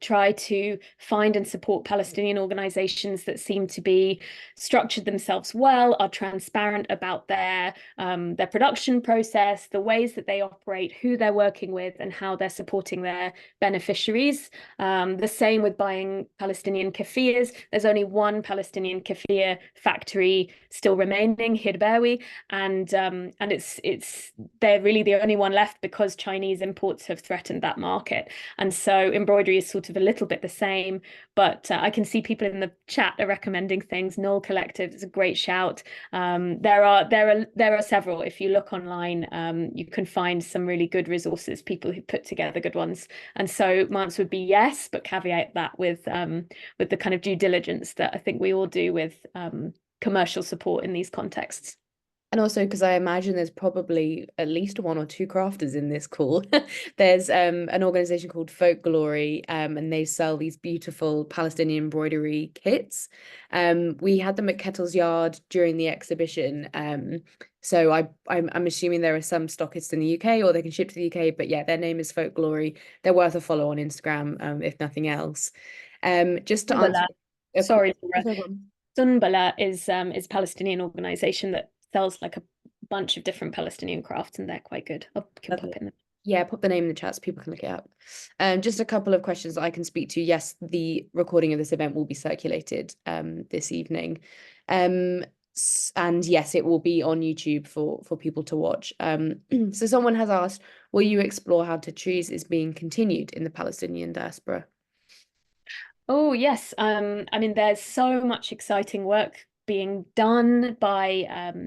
try to find and support Palestinian organizations that seem to be structured themselves well, are transparent about their production process, the ways that they operate, who they're working with, and how they're supporting their beneficiaries. The same with buying Palestinian kafirs. There's only one Palestinian kafir factory still remaining, Hirbawi, and it's they're really the only one left because Chinese imports have threatened that market. And so embroidery is sort of a little bit the same, but I can see people in the chat are recommending things. Null Collective is a great shout. There are several. If you look online, you can find some really good resources, people who put together good ones. And so my answer would be yes, but caveat that with the kind of due diligence that I think we all do with commercial support in these contexts. And also because I imagine there's probably at least one or two crafters in this call. There's an organization called Folk Glory, and they sell these beautiful Palestinian embroidery kits. We had them at Kettle's Yard during the exhibition. So I'm assuming there are some stockists in the UK or they can ship to the UK, but yeah, their name is Folk Glory. They're worth a follow on Instagram, if nothing else. Just to answer Sunbala. a Sorry, Laura. quick. Sunbala is Palestinian organization that sells like a bunch of different Palestinian crafts, and they're quite good. I can pop Lovely. in. Yeah, pop the name in the chat so people can look it up. Just a couple of questions that I can speak to. Yes, the recording of this event will be circulated this evening. And yes, it will be on YouTube for people to watch. So someone has asked, will you explore how tattoos is being continued in the Palestinian diaspora? Oh, yes. I mean, there's so much exciting work being done by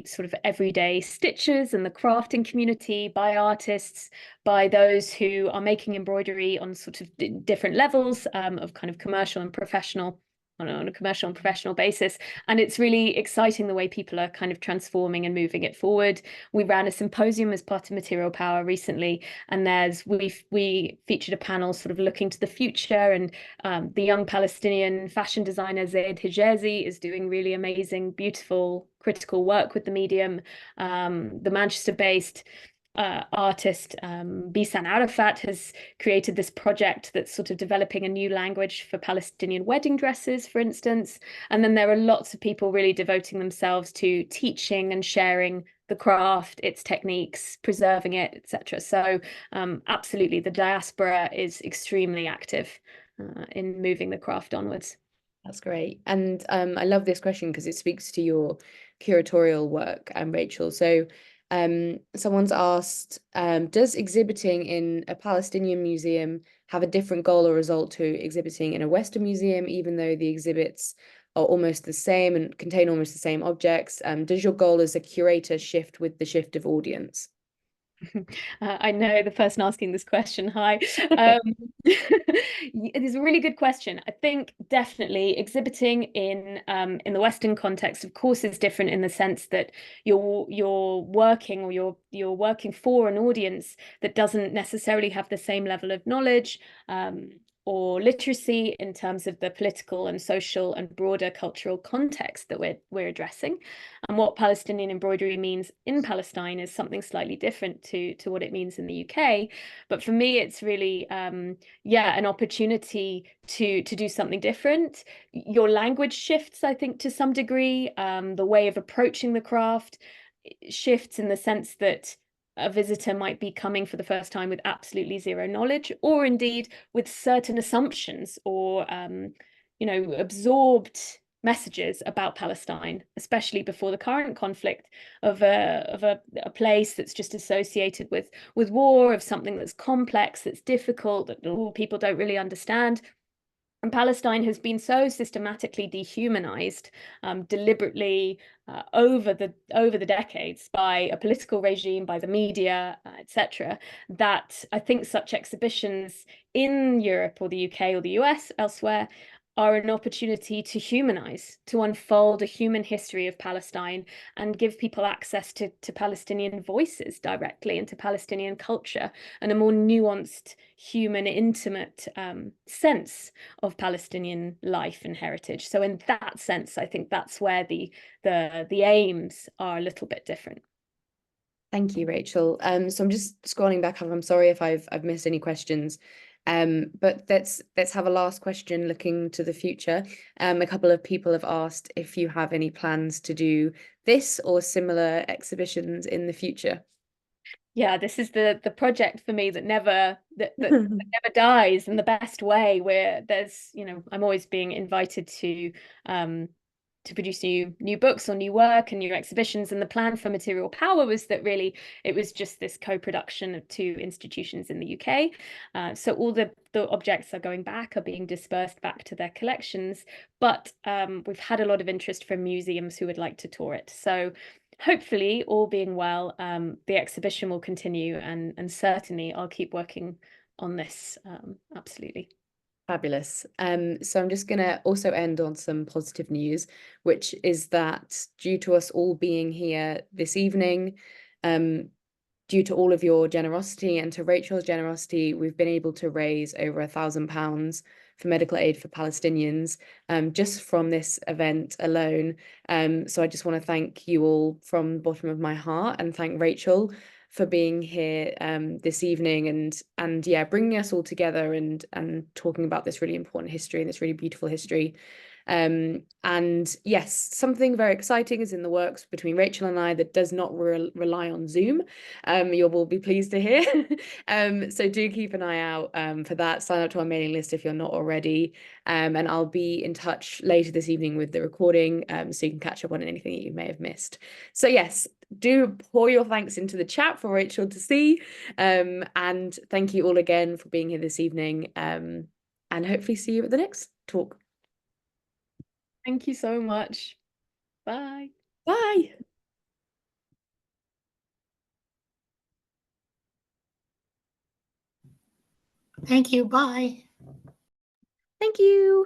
sort of everyday stitchers and the crafting community, by artists, by those who are making embroidery on sort of different levels of kind of commercial and professional. On a commercial and professional basis. And it's really exciting the way people are kind of transforming and moving it forward. We ran a symposium as part of Material Power recently, and we featured a panel sort of looking to the future, and the young Palestinian fashion designer Zaid Hijazi is doing really amazing, beautiful, critical work with the medium. The Manchester-based artist Bisan Arafat has created this project that's sort of developing a new language for Palestinian wedding dresses, for instance. And then there are lots of people really devoting themselves to teaching and sharing the craft, its techniques, preserving it, etc. So absolutely, the diaspora is extremely active in moving the craft onwards. That's great. And I love this question because it speaks to your curatorial work, Rachel. So Someone's asked, does exhibiting in a Palestinian museum have a different goal or result to exhibiting in a Western museum, even though the exhibits are almost the same and contain almost the same objects? Does your goal as a curator shift with the shift of audience? I know the person asking this question. Hi. It is a really good question. I think definitely exhibiting in the Western context, of course, is different in the sense that you're working or you're working for an audience that doesn't necessarily have the same level of knowledge or literacy in terms of the political and social and broader cultural context that we're addressing. And what Palestinian embroidery means in Palestine is something slightly different to what it means in the UK. But for me, it's really yeah, an opportunity to do something different. Your language shifts, I think, to some degree. The way of approaching the craft shifts in the sense that a visitor might be coming for the first time with absolutely zero knowledge, or indeed with certain assumptions or absorbed messages about Palestine, especially before the current conflict of a place that's just associated with war, of something that's complex, that's difficult, that people don't really understand. And Palestine has been so systematically dehumanized, deliberately over the decades by a political regime, by the media, etc., that I think such exhibitions in Europe or the UK or the US, elsewhere, are an opportunity to humanize, to unfold a human history of Palestine and give people access to Palestinian voices directly and to Palestinian culture and a more nuanced, human, intimate sense of Palestinian life and heritage. So in that sense, I think that's where the aims are a little bit different. Thank you, Rachel. So I'm just scrolling back up. I'm sorry if I've missed any questions. But let's have a last question looking to the future. A couple of people have asked if you have any plans to do this or similar exhibitions in the future. Yeah, this is the project for me that never dies in the best way, where there's, I'm always being invited to produce new books or new work and new exhibitions. And the plan for Material Power was that really it was just this co-production of two institutions in the UK. So all the objects are going back, are being dispersed back to their collections. But we've had a lot of interest from museums who would like to tour it. So hopefully, all being well, the exhibition will continue, and certainly I'll keep working on this. Absolutely. Fabulous. So I'm just going to also end on some positive news, which is that due to us all being here this evening, due to all of your generosity and to Rachel's generosity, we've been able to raise over £1,000 for medical aid for Palestinians, just from this event alone. So I just want to thank you all from the bottom of my heart and thank Rachel for being here this evening and yeah, bringing us all together and talking about this really important history and this really beautiful history. And yes, something very exciting is in the works between Rachel and I that does not rely on Zoom. You will be pleased to hear. So do keep an eye out for that. Sign up to our mailing list if you're not already. And I'll be in touch later this evening with the recording so you can catch up on anything that you may have missed. So yes, do pour your thanks into the chat for Rachel to see. And thank you all again for being here this evening. And hopefully see you at the next talk. Thank you so much. Bye. Bye. Thank you. Bye. Thank you.